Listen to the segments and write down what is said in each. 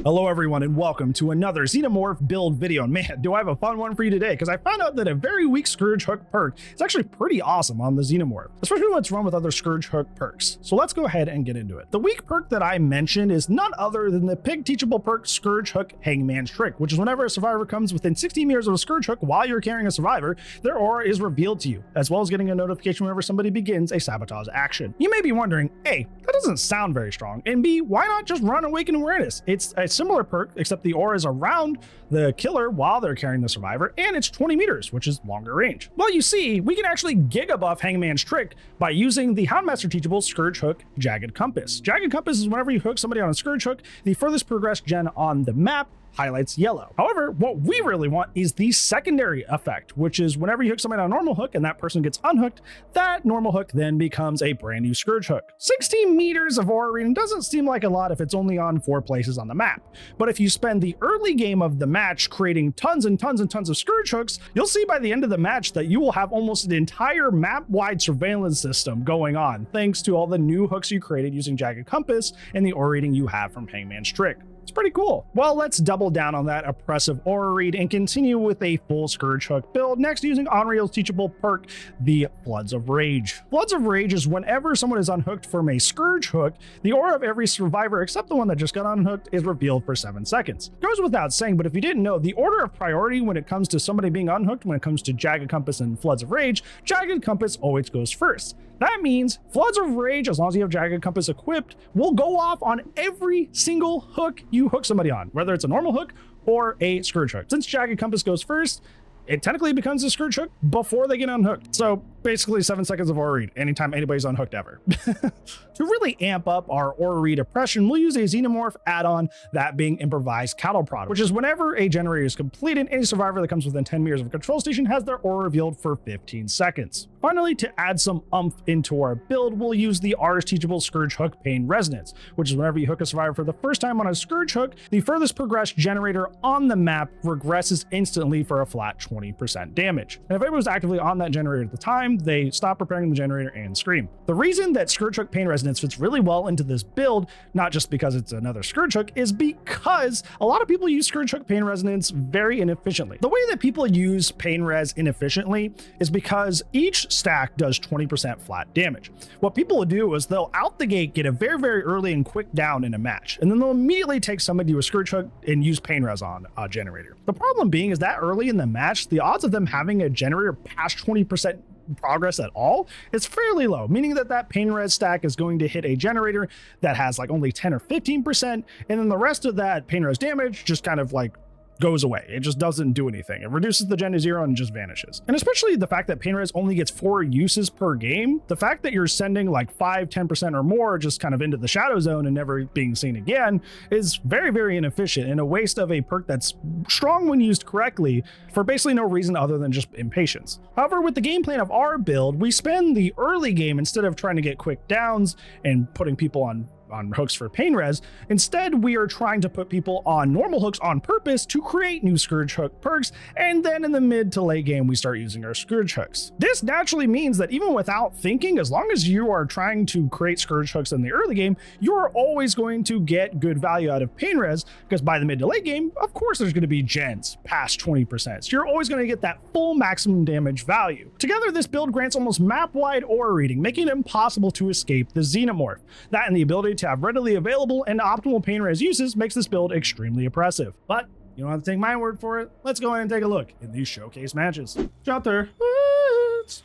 Hello everyone and welcome to another Xenomorph build video. And man, do I have a fun one for you today, because I found out that a very weak Scourge Hook perk is actually pretty awesome on the Xenomorph, especially when it's run with other Scourge Hook perks. So let's go ahead and get into it. The weak perk that I mentioned is none other than the pig teachable perk Scourge Hook Hangman's Trick, which is whenever a survivor comes within 60 meters of a Scourge Hook while you're carrying a survivor, their aura is revealed to you, as well as getting a notification whenever somebody begins a sabotage action. You may be wondering, A, that doesn't sound very strong, and B, why not just run Awaken Awareness? It's a similar perk, except the aura is around the killer while they're carrying the survivor, and it's 20 meters, which is longer range. Well, you see, we can actually giga buff Hangman's Trick by using the Houndmaster teachable Scourge Hook Jagged Compass. Jagged Compass is whenever you hook somebody on a Scourge Hook, the furthest progressed gen on the map highlights yellow. However, what we really want is the secondary effect, which is whenever you hook somebody on a normal hook and that person gets unhooked, that normal hook then becomes a brand new Scourge Hook. 16 meters of aura reading doesn't seem like a lot if it's only on 4 places on the map. But if you spend the early game of the match creating tons and tons and tons of Scourge Hooks, you'll see by the end of the match that you will have almost an entire map-wide surveillance system going on, thanks to all the new hooks you created using Jagged Compass and the aura reading you have from Hangman's Trick. It's pretty cool. Well, let's double down on that oppressive aura read and continue with a full Scourge Hook build, next using Unreal's teachable perk, the Floods of Rage. Floods of Rage is whenever someone is unhooked from a Scourge Hook, the aura of every survivor except the one that just got unhooked is revealed for 7 seconds. It goes without saying, but if you didn't know, the order of priority when it comes to somebody being unhooked, when it comes to Jagged Compass and Floods of Rage, Jagged Compass always goes first. That means Floods of Rage, as long as you have Jagged Compass equipped, will go off on every single hook you hook somebody on, whether it's a normal hook or a Scourge Hook. Since Jagged Compass goes first, it technically becomes a Scourge Hook before they get unhooked. So basically 7 seconds of aura read anytime anybody's unhooked ever. To really amp up our aura read oppression, we'll use a Xenomorph add-on, that being Improvised Cattle Prod, which is whenever a generator is completed, any survivor that comes within 10 meters of a control station has their aura revealed for 15 seconds. Finally, to add some oomph into our build, we'll use the Artist Teachable Scourge Hook Pain Resonance, which is whenever you hook a survivor for the first time on a Scourge Hook, the furthest progressed generator on the map regresses instantly for a flat 20% damage. And if anyone was actively on that generator at the time, they stop preparing the generator and scream. The reason that Scourge Hook Pain Resonance fits really well into this build, not just because it's another Scourge Hook, is because a lot of people use Scourge Hook Pain Resonance very inefficiently. The way that people use Pain Res inefficiently is because each stack does 20% flat damage. What people will do is they'll out the gate get a very, very early and quick down in a match, and then they'll immediately take somebody to a Scourge Hook and use Pain Res on a generator. The problem being is that early in the match, the odds of them having a generator past 20% progress at all is fairly low, meaning that that Pain Res stack is going to hit a generator that has like only 10 or 15%, and then the rest of that Pain Res damage just kind of like goes away. It just doesn't do anything. It reduces the gen to 0 and just vanishes. And especially the fact that Pain Res only gets 4 uses per game, the fact that you're sending like 5, 10% or more just kind of into the shadow zone and never being seen again is very, very inefficient and a waste of a perk that's strong when used correctly for basically no reason other than just impatience. However, with the game plan of our build, we spend the early game, instead of trying to get quick downs and putting people on hooks for Pain Res, instead we are trying to put people on normal hooks on purpose to create new Scourge Hook perks, and then in the mid to late game we start using our Scourge Hooks. This naturally means that even without thinking, as long as you are trying to create Scourge Hooks in the early game, you are always going to get good value out of Pain Res, because by the mid to late game, of course there's going to be gens past 20%, so you're always going to get that full maximum damage value. Together, this build grants almost map-wide aura reading, making it impossible to escape the Xenomorph. That and the ability to have readily available and optimal Pain Res uses makes this build extremely oppressive. But you don't have to take my word for it. Let's go ahead and take a look in these showcase matches. Out there. What?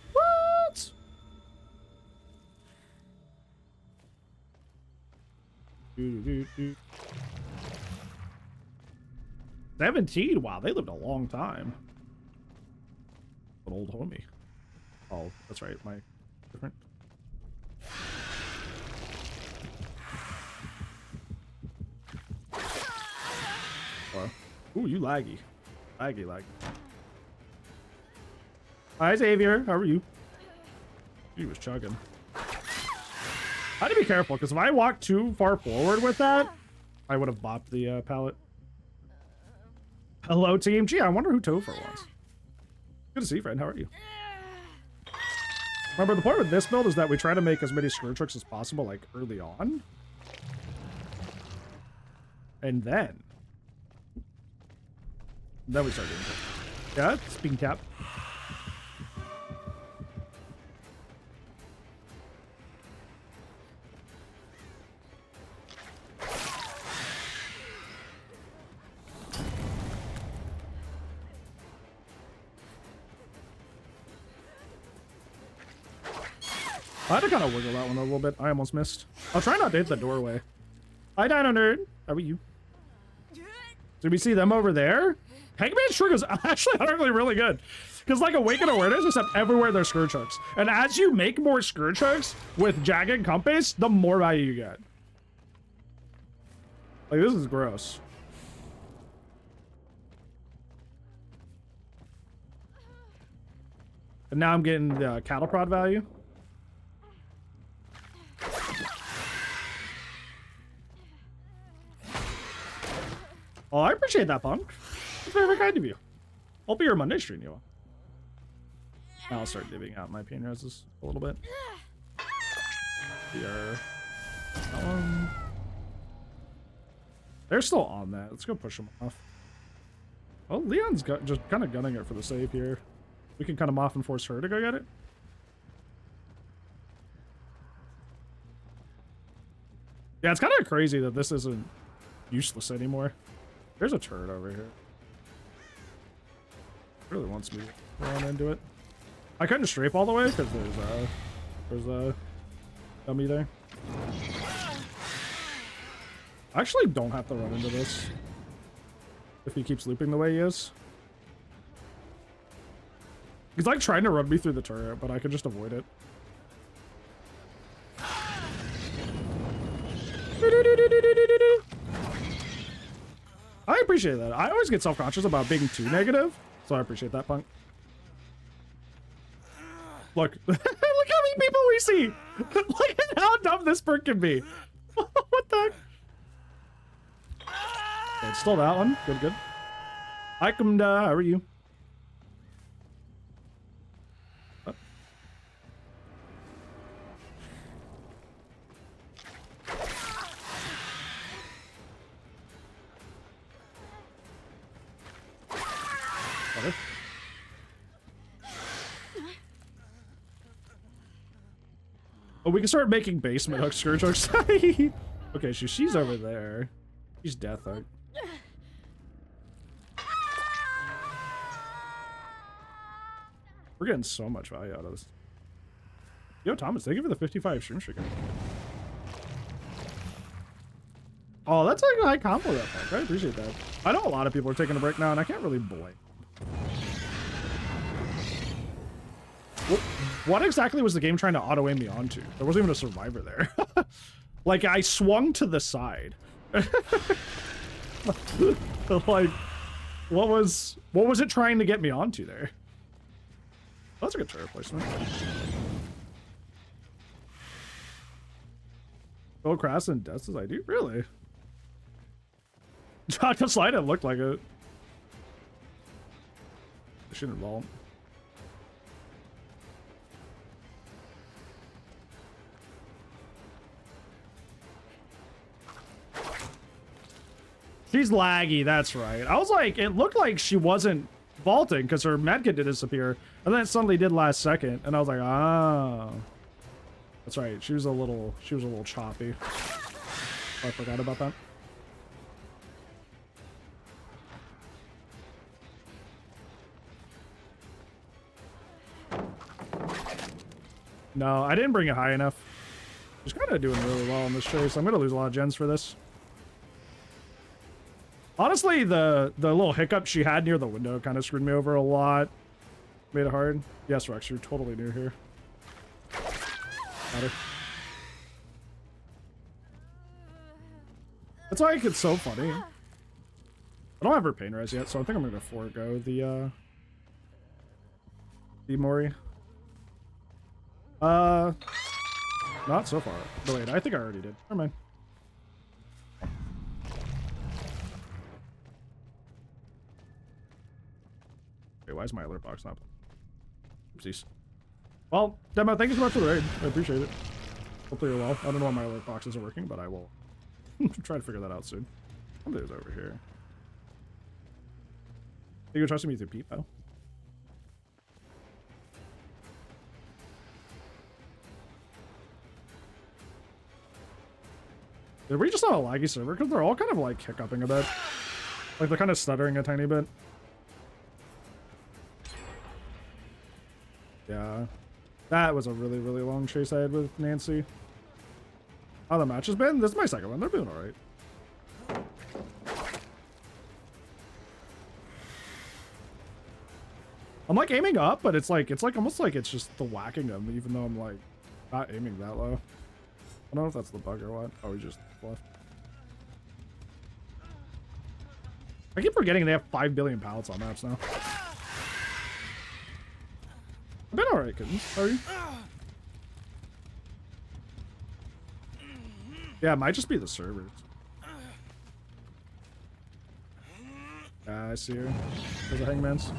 17? Wow, they lived a long time. An old homie. Oh, that's right. My different. Ooh, you laggy. Laggy. Hi, Xavier. How are you? He was chugging. I had to be careful, because if I walked too far forward with that, I would have bopped the pallet. Hello, team. Gee, I wonder who Topher was. Good to see you, friend. How are you? Remember, the point with this build is that we try to make as many Scourge Hooks as possible, like, early on. And then Then we start doing it. Yeah, speaking cap. I had to kind of wiggle that one a little bit. I almost missed. I'll try not to hit the doorway. Hi, Dino Nerd. How are you? Did we see them over there? Hangman's trick is actually really good. Because like Awaken Awareness, except everywhere there's Scourge Hooks. And as you make more Scourge Hooks with Jagged Compass, the more value you get. Like, this is gross. And now I'm getting the cattle prod value. Oh, I appreciate that, Punk. It's very, very kind of you. I'll be your Monday stream, you all. I'll start divvying out my pain reses a little bit. They're still on that. Let's go push them off. Well, Leon's just kind of gunning it for the save here. We can cut him off and force her to go get it. Yeah, it's kind of crazy that this isn't useless anymore. There's a turret over here. It really wants me to run into it. I couldn't strafe all the way because there's a dummy there. I actually don't have to run into this if he keeps looping the way he is. He's like trying to run me through the turret, but I could just avoid it. I appreciate that. I always get self-conscious about being too negative, so I appreciate that, Punk. Look, look how many people we see. Look at how dumb this perk can be. What the heck? Okay, it's still that one. Good, good. Hi, Kumda. How are you? Oh, we can start making basement hook Scourge hooks. Okay, so she's over there. She's death hook. We're getting so much value out of this. Yo, Thomas, thank you for the 55 stream streak. Oh, that's like a high combo that pack. I appreciate that. I know a lot of people are taking a break now, and I can't really blame. What exactly was the game trying to auto-aim me onto? There wasn't even a survivor there. Like, I swung to the side. Like, what was it trying to get me onto there? Oh, that's a good turret placement. Go crass and deaths as I do? Really? John slide, it looked like it. I shouldn't vault. She's laggy, that's right. I was like, it looked like she wasn't vaulting because her medkit did disappear, and then it suddenly did last second, and I was like, oh. That's right, she was a little choppy. Oh, I forgot about that. No, I didn't bring it high enough. She's kind of doing really well in this chase. I'm gonna lose a lot of gens for this. Honestly, the little hiccup she had near the window kind of screwed me over a lot. Made it hard. Yes, Rex, you're totally new here. Got her. That's why it's so funny. I don't have her pain res yet, so I think I'm gonna forego the Mori. Not so far. But wait, I think I already did. Never mind. Okay, why is my alert box not? Oopsies. Well, Demo, thank you so much for the raid. I appreciate it. Hopefully you're well. I don't know why my alert boxes are working, but I will try to figure that out soon. Somebody's over here. You're trusting me through Peepo. Are we just on a laggy server? Because they're all kind of like hiccuping a bit. Like they're kind of stuttering a tiny bit. Yeah. That was a really, really long chase I had with Nancy. How the match has been? This is my second one. They're doing alright. I'm like aiming up, but it's like almost like it's just the whacking them, even though I'm like not aiming that low. I don't know if that's the bug or what. Oh, we just left. I keep forgetting they have 5 billion pallets on maps now. I've been alright, kittens. How are you? Yeah, it might just be the servers. I see her. There's a Hangman's.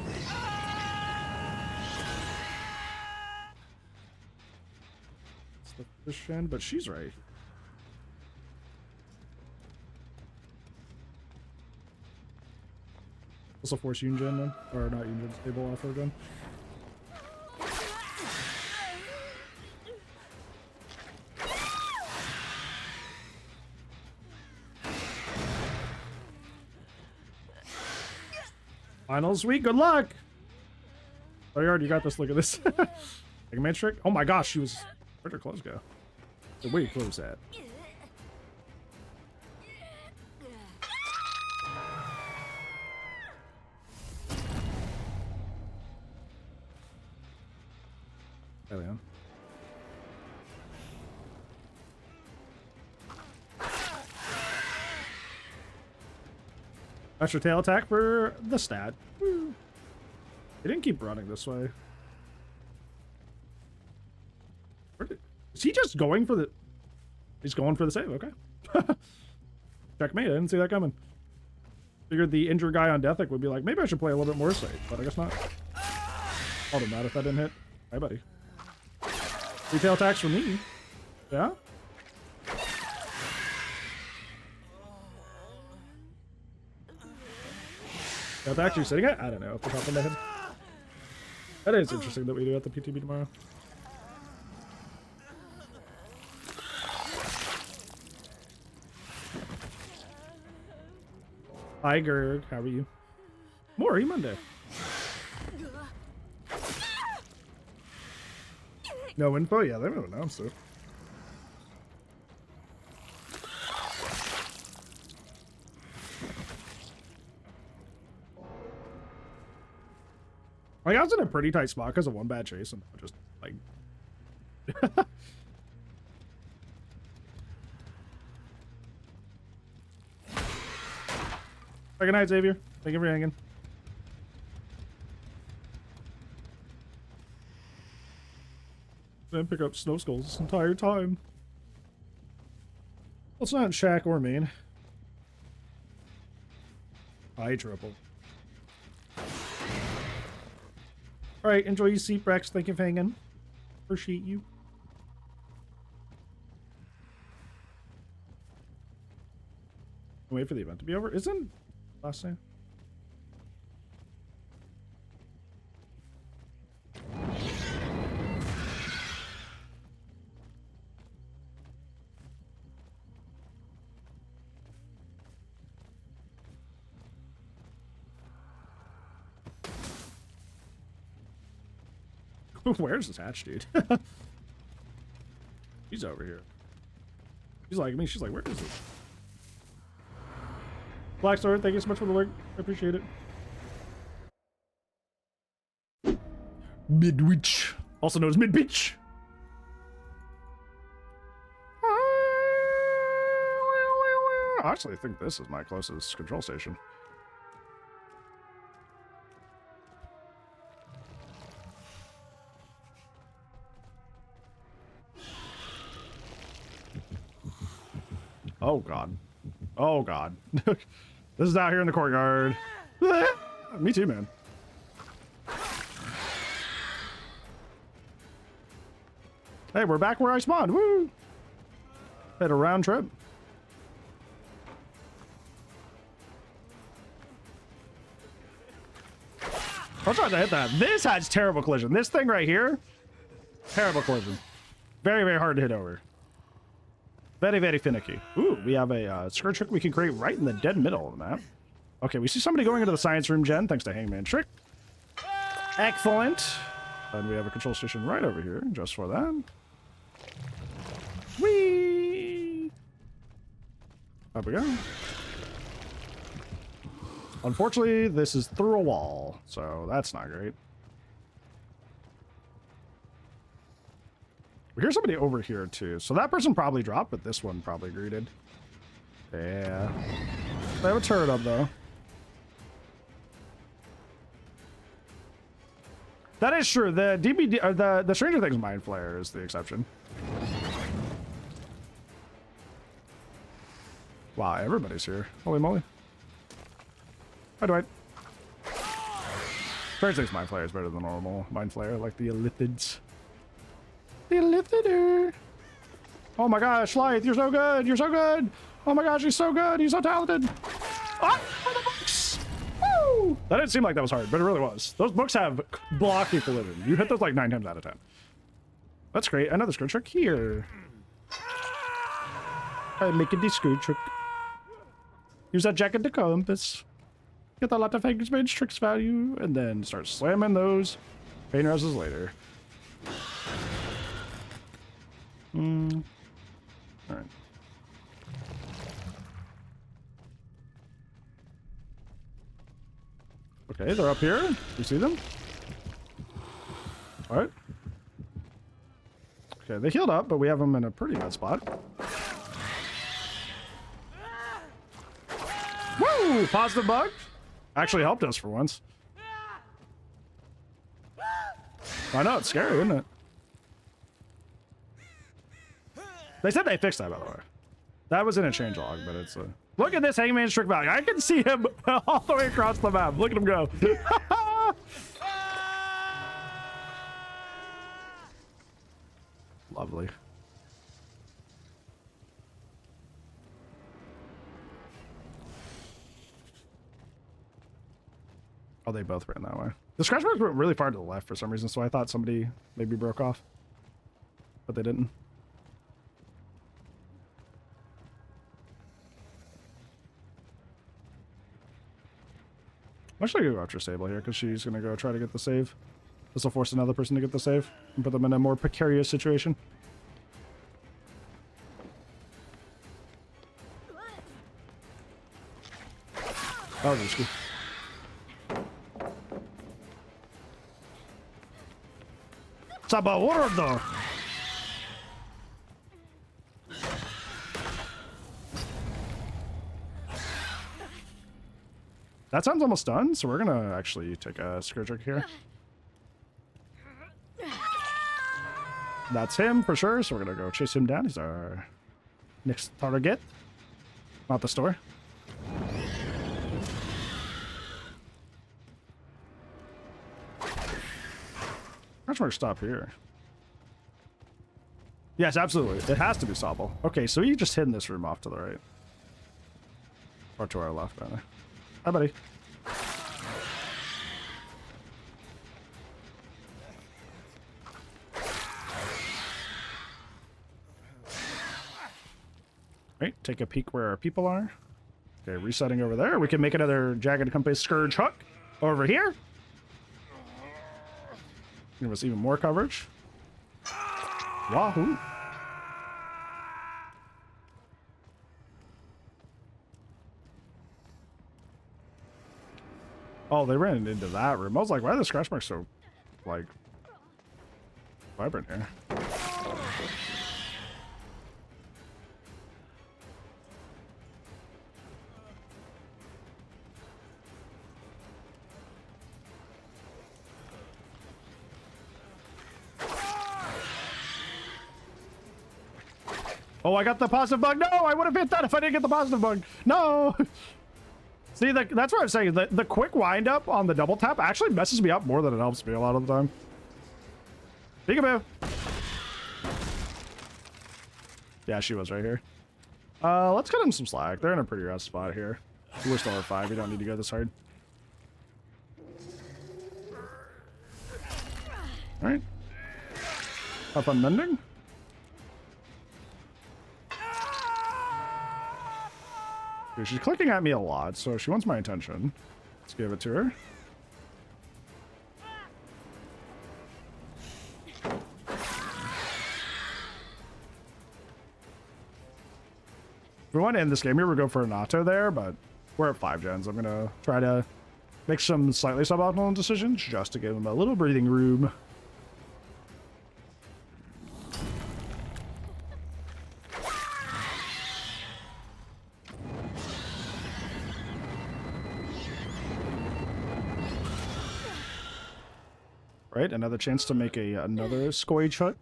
It's the fish end, but she's right. Also force Yunjin then. Or not Yunjin, stable off her gun. Finals week, good luck! Oh, you already got this, look at this. Hangman trick? Oh my gosh, she was... Where'd her clothes go? Where your clothes at? There we go. Extra tail attack for the stat. Woo. They didn't keep running this way. Is he just going for the... He's going for the save, okay. Checkmate, I didn't see that coming. Figured the injured guy on Deathic would be like, maybe I should play a little bit more safe, but I guess not. I'll do that if that didn't hit. Hi, buddy. 3 tail attacks for me. Yeah? That's actually sitting at? I don't know. Off the top of my head. That is interesting that we do at the PTB tomorrow. Hi, Gerg. How are you? Maury, Monday. No info? Yeah, they haven't announced it. Like, I was in a pretty tight spot because of one bad chase, and I just, like... Good night, Xavier. Thank you for hanging. Didn't pick up snow skulls this entire time. Well, it's not Shaq or main. I triple. Alright, enjoy your seat, Brex. Thank you for hanging. Appreciate you. Wait for the event to be over. Isn't last name? Where's this hatch, dude? She's over here. She's like me. She's like, where is it? Black Sword, thank you so much for the link. I appreciate it. Midwich, also known as Midbitch. Actually, I think this is my closest control station. Oh god. Oh god. This is out here in the courtyard. Me too, man. Hey, we're back where I spawned. Woo! Had a round trip. I'm trying to hit that. This has terrible collision. This thing right here, terrible collision. Very, very hard to hit over. Very, very finicky. Ooh, we have a scourge hook we can create right in the dead middle of the map. Okay, we see somebody going into the science room, Jen, thanks to Hangman trick. Excellent. And we have a control station right over here, just for that. Whee! Up we go. Unfortunately, this is through a wall, so that's not great. We hear somebody over here, too. So that person probably dropped, but this one probably greeted. Yeah. They have a turret up, though. That is true. The DBD, or the Stranger Things Mind Flayer is the exception. Wow, everybody's here. Holy moly. How do I... Stranger Things Mind Flayer is better than normal Mind Flayer, like the Elliphids. The Elliphider. Oh my gosh, Lyth, you're so good. You're so good. Oh my gosh, he's so good. He's so talented. Ah, for the books. Woo! That didn't seem like that was hard, but it really was. Those books have blocky collision. You hit those like 9 times out of 10. That's great. Another screw trick here. I'm making the screw trick. Use that jack and the compass. Get a lot of Hangman's Mage tricks value, and then start slamming those pain houses later. Alright. Okay, they're up here. You see them? Alright. Okay, they healed up, but we have them in a pretty bad spot. Woo! Positive bug. Actually helped us for once. I know, it's scary, isn't it? They said they fixed that, by the way. That was in a changelog, but it's a... Look at this Hangman's trick value. I can see him all the way across the map. Look at him go. Lovely. Oh, they both ran that way. The scratch marks went really far to the left for some reason, so I thought somebody maybe broke off. But they didn't. I'm actually going to go after Sable here, because she's going to go try to get the save. This will force another person to get the save, and put them in a more precarious situation. That was risky. Sabawordo! That sounds almost done, so we're gonna actually take a screw trick here. That's him for sure, so we're gonna go chase him down. He's our next target. Not the store. How much stop here? Yes, absolutely. It has to be Sobble. Okay, so you just hid in this room off to the right. Or to our left, rather. Hi, buddy. Right, take a peek where our people are. Okay, resetting over there. We can make another Jagged Compass Scourge hook over here. Give us even more coverage. Wahoo! Oh, they ran into that room. I was like, why are the scratch marks so, like, vibrant here? Oh, I got the positive bug. No, I would have hit that if I didn't get the positive bug. No. See, that's what I'm saying. The quick wind up on the double tap actually messes me up more than it helps me a lot of the time. Peekaboo. Yeah, she was right here. Let's cut him some slack. They're in a pretty rough spot here. We're still at 5. We don't need to go this hard. All right. Up on mending. Dude, she's clicking at me a lot, so she wants my attention. Let's give it to her. If we want to end this game here, we'll go for an auto there, but we're at 5 gens. I'm going to try to make some slightly suboptimal decisions just to give him a little breathing room. Right, another chance to make another scourge hook.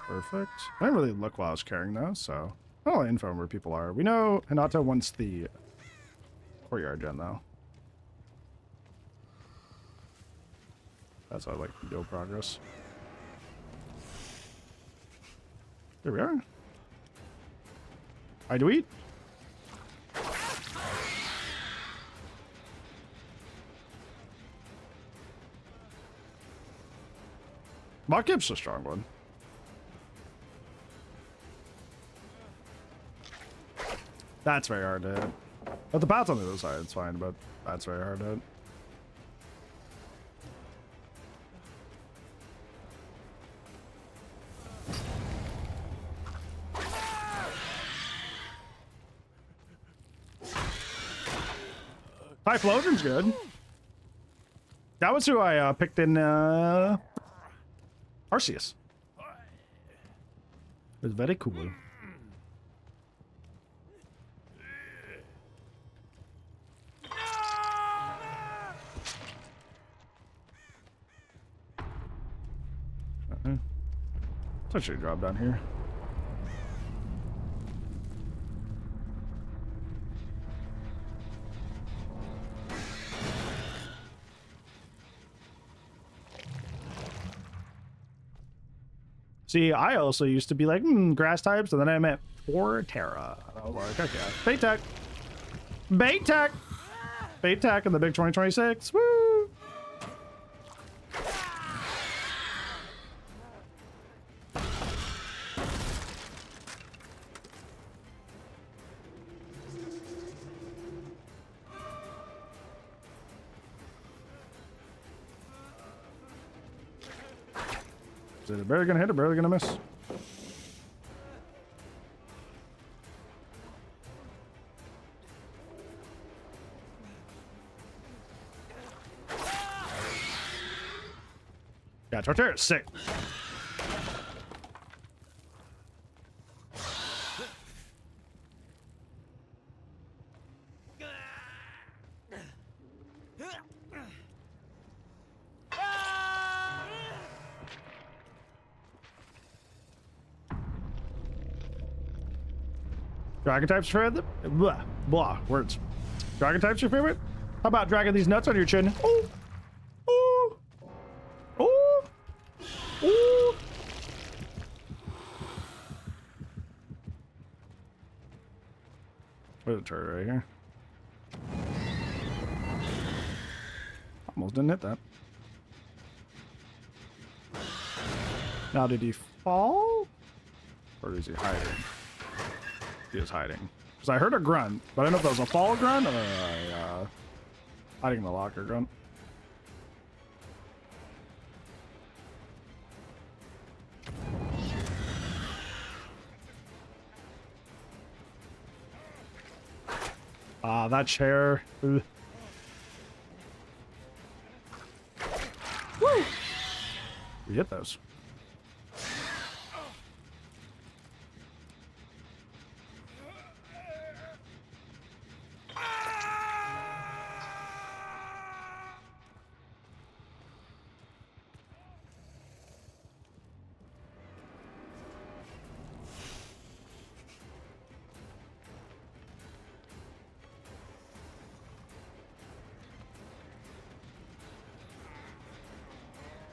Perfect. I didn't really look while I was carrying those, so all info on where people are. We know Hinata wants the courtyard gen though. That's how I like to build progress. Here we are. I do eat. Mach-Gip's a strong one. That's very hard to hit. But the path's on the other side, it's fine, but that's very hard to hit. Typhlosion's good. That was who I picked in Arceus. It was very cool. Let's actually drop down here. See, I also used to be like, grass types, and then I met Forterra. I was like, okay, bait tech. Bait tech! Bait tech in the big 2026. Woo! Is it barely gonna hit or barely gonna miss? Yeah, Torterra's sick. Dragon types your favorite? Blah, words. Dragon types your favorite? How about dragging these nuts on your chin? Ooh. Ooh. Ooh. Ooh. There's a turret right here. Almost didn't hit that. Now, did he fall? Or is he hiding? He is hiding. Because I heard a grunt, but I don't know if that was a fall grunt or a hiding in the locker grunt. Ah, that chair. Ugh. Woo! We hit those.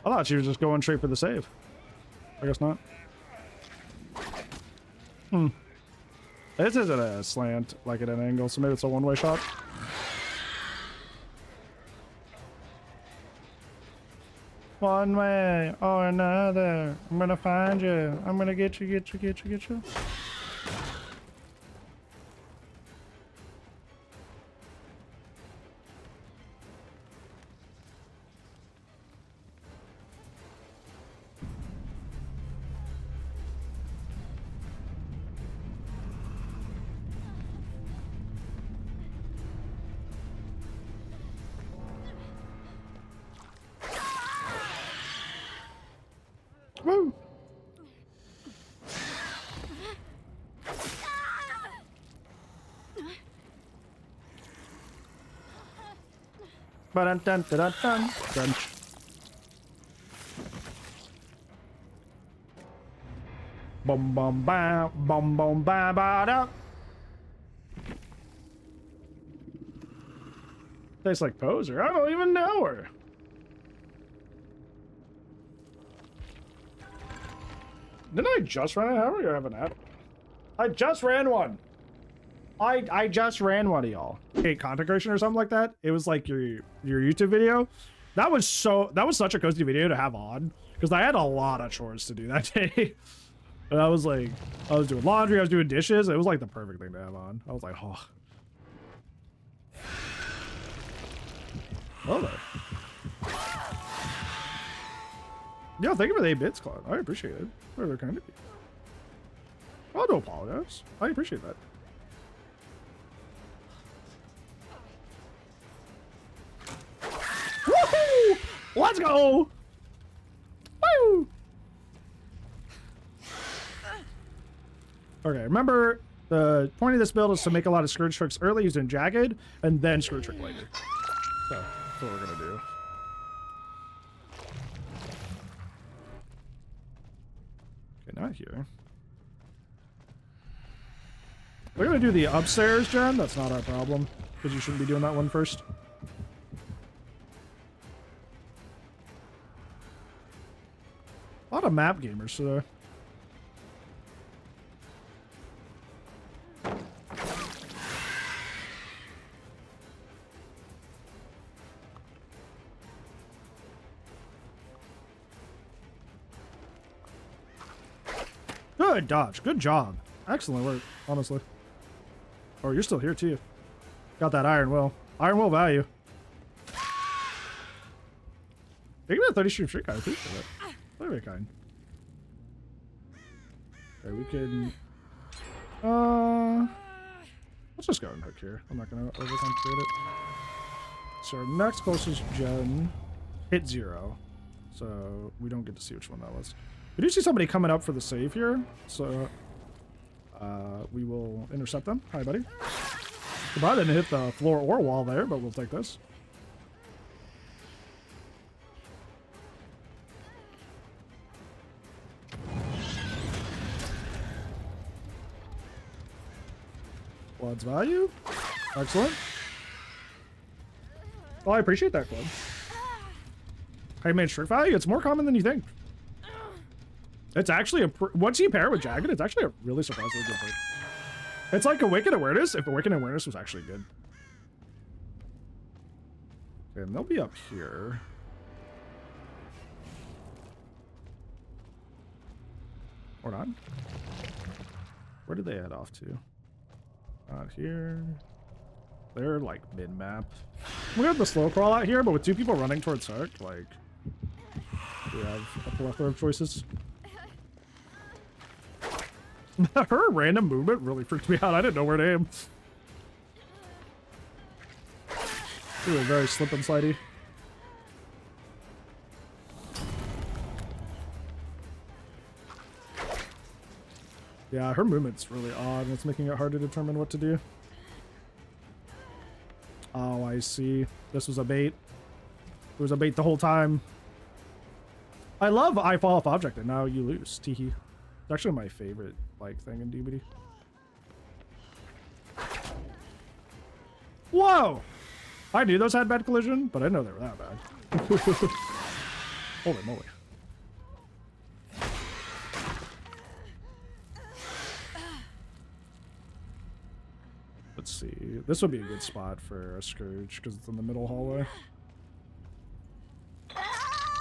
I thought she was just going straight for the save. I guess not. This isn't a slant, like at an angle, so maybe it's a one-way shot. One way or another, I'm gonna find you. I'm gonna get you, get you, get you, get you. Woo! Dun dun dun dun dun. Bum bum ba bum bum ba ba da. Tastes like Poser. I don't even know her. Didn't I just run it? How are you having that? I just ran one. I just ran one of y'all. Hey, content creation or something like that. It was like your YouTube video. That was such a cozy video to have on because I had a lot of chores to do that day. And I was like, I was doing laundry, I was doing dishes. It was like the perfect thing to have on. I was like, oh. Well then. Yeah, thank you for the 8 bits, Claude. I appreciate it. Very kind of you. Oh, don't apologize. I appreciate that. Woohoo! Let's go! Woo! Okay, remember the point of this build is to make a lot of Scourge hooks early using Jagged, and then Scourge hook later. So that's what we're gonna do. Okay, not here. We're gonna do the upstairs gen. That's not our problem, because you shouldn't be doing that one first. A lot of map gamers today. Good dodge. Good job. Excellent work, honestly. Oh, you're still here too. Got that iron will. Iron will value. Thank you for the 30 stream streak. I appreciate it. Very kind. Okay, we can. Let's just go and hook here. I'm not gonna overcomplicate it. So our next closest gen hit 0, so we don't get to see which one that was. We do see somebody coming up for the save here, so we will intercept them. Hi, buddy. Goodbye. Didn't hit the floor or wall there, but we'll take this. Quad's value. Excellent. Well, I appreciate that, Quad. Hangman trick value. It's more common than you think. It's actually a once you pair it with Jagged, it's actually a really surprisingly good pick. It's like Awakened Awareness if Awakened Awareness was actually good. Okay, and they'll be up here. Or not. Where did they head off to? Not here. They're like mid-map. We have the slow crawl out here, but with 2 people running towards Sark, like we have a plethora of choices. Her random movement really freaked me out. I didn't know where to aim. She was very slip and slidey. Yeah, her movement's really odd, and it's making it hard to determine what to do. Oh, I see. This was a bait. It was a bait the whole time. I love I fall off object, and now you lose. Teehee. It's actually my favorite like thing in DBD. Whoa! I knew those had bad collision, but I didn't know they were that bad. Holy moly. Let's see. This would be a good spot for a Scourge because it's in the middle hallway.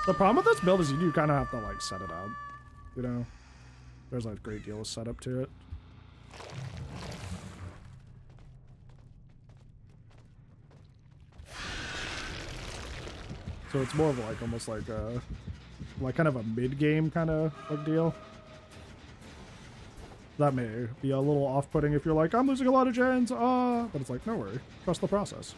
The problem with this build is you do kind of have to like set it up. You know, there's like a great deal of setup to it. So it's more of like almost like a kind of a mid-game kind of like deal. That may be a little off-putting if you're like, I'm losing a lot of gens, but it's like, no worry, trust the process.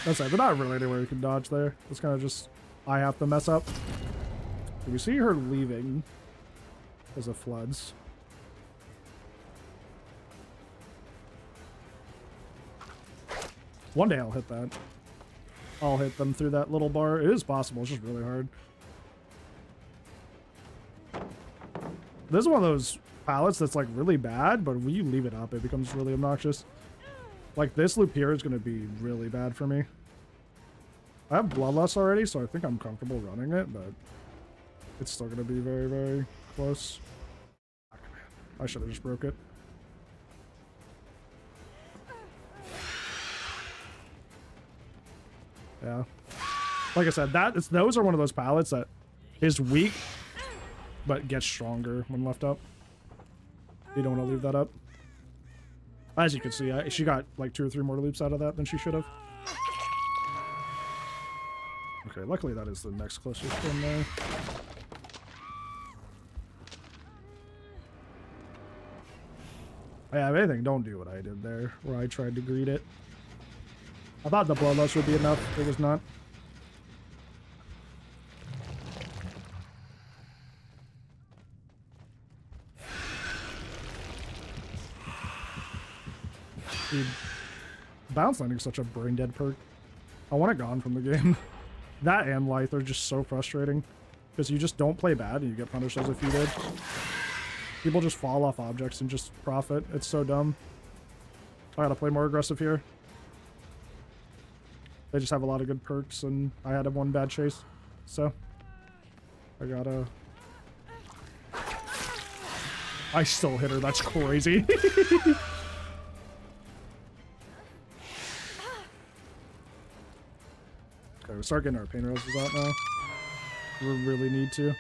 That's it, but not really anywhere you can dodge there. It's kind of just, I have to mess up. You see her leaving because of floods. One day I'll hit that. I'll hit them through that little bar. It is possible, it's just really hard. This is one of those pallets that's like really bad, but when you leave it up, it becomes really obnoxious. Like this loop here is going to be really bad for me. I have Bloodlust already, so I think I'm comfortable running it, but it's still going to be very, very close. I should have just broke it. Yeah. Like I said, those are one of those pallets that is weak, but gets stronger when left up. You don't want to leave that up. As you can see, she got like 2 or 3 more loops out of that than she should have. Okay, luckily that is the next closest one there. Yeah, if anything, don't do what I did there, where I tried to greet it. I thought the Bloodlust would be enough. It was not. Dude, bounce landing is such a brain dead perk. I want it gone from the game. That and Lithe are just so frustrating because you just don't play bad and you get punished as if you did. People just fall off objects and just profit. It's so dumb. I gotta play more aggressive here. They just have a lot of good perks and I had one bad chase. So I gotta... I still hit her. That's crazy. Okay, we start getting our pain roses out now. We really need to.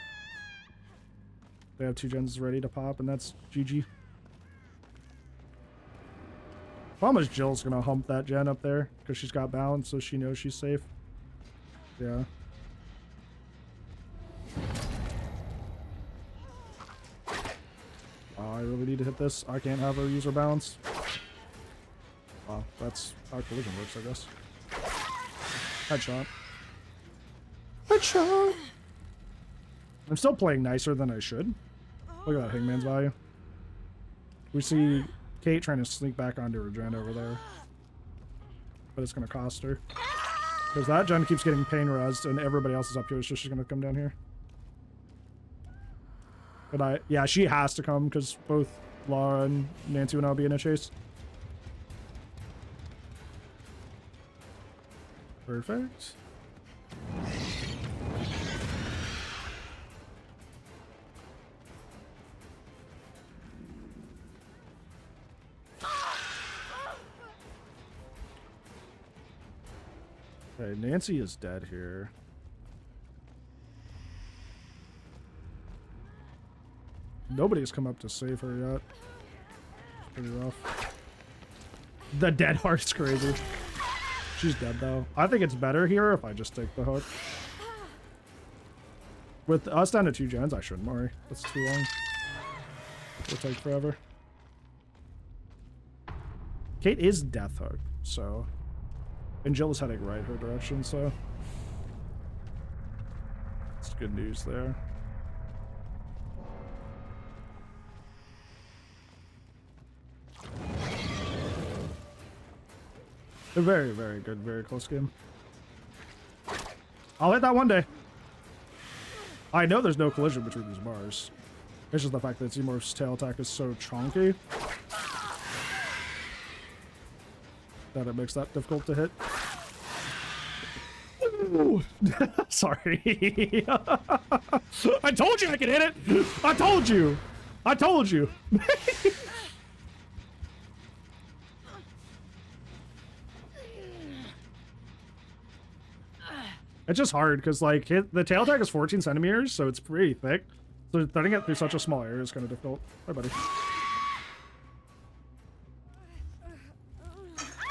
They have 2 gens ready to pop, and that's GG. Problem is Jill's gonna hump that gen up there because she's got balance, so she knows she's safe. Yeah. Oh, I really need to hit this. I can't have her use her balance. Oh, that's how collision works, I guess. Headshot. Headshot! I'm still playing nicer than I should. Look at that Hangman's value. We see Kate trying to sneak back onto her gen over there. But it's going to cost her. Because that gen keeps getting pain rezzed and everybody else is up here, so she's going to come down here. But yeah, she has to come because both Laura and Nancy will now be in a chase. Perfect. Okay, Nancy is dead here. Nobody's come up to save her yet. It's pretty rough. The dead heart's crazy. She's dead though. I think it's better here if I just take the hook. With us down to 2 gens, I shouldn't worry. That's too long. It'll take forever. Kate is death hook, so... And Jill is heading right her direction, so... It's good news there. A very, very good, very close game. I'll hit that one day. I know there's no collision between these bars. It's just the fact that Xenomorph's tail attack is so chonky that it makes that difficult to hit. Ooh. Sorry. I told you I could hit it! I told you! I told you! It's just hard because like the tail tag is 14 centimeters, so it's pretty thick. So threading it through such a small area is kind of difficult. Hi, buddy.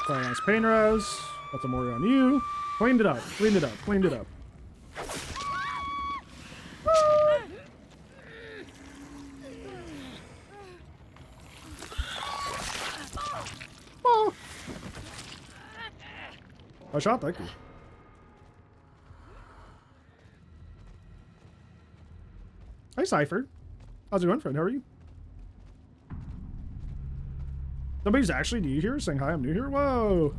Very nice pain res. That's a Mori on you. Cleaned it up. Cleaned it up. Cleaned it up. Oh. I shot, thank you. Hi, Cypher. How's it going, friend? How are you? Nobody's actually new here saying hi, I'm new here? Whoa!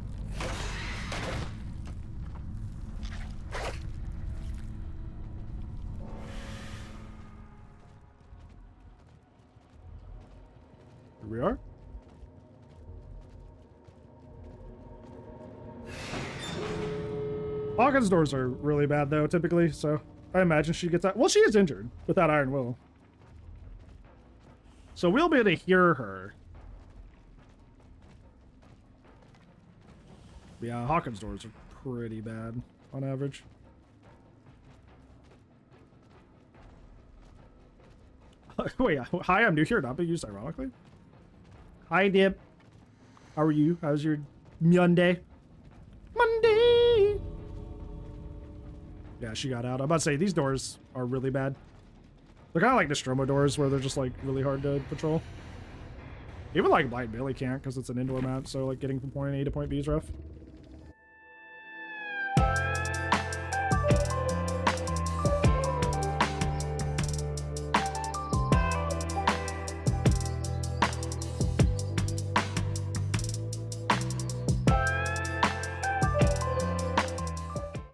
Here we are. Hawkins doors are really bad though, typically, so I imagine she gets that. Well, she is injured with that iron will. So we'll be able to hear her. Yeah, Hawkins doors are pretty bad on average. Wait, hi, I'm new here, not being used ironically. Hi, Dip. How are you? How's your Monday? Monday! Yeah, she got out. I'm about to say, these doors are really bad. They're kind of like Nostromo doors where they're just like really hard to patrol. Even like Blind Billy can't because it's an indoor map, so like getting from point A to point B is rough.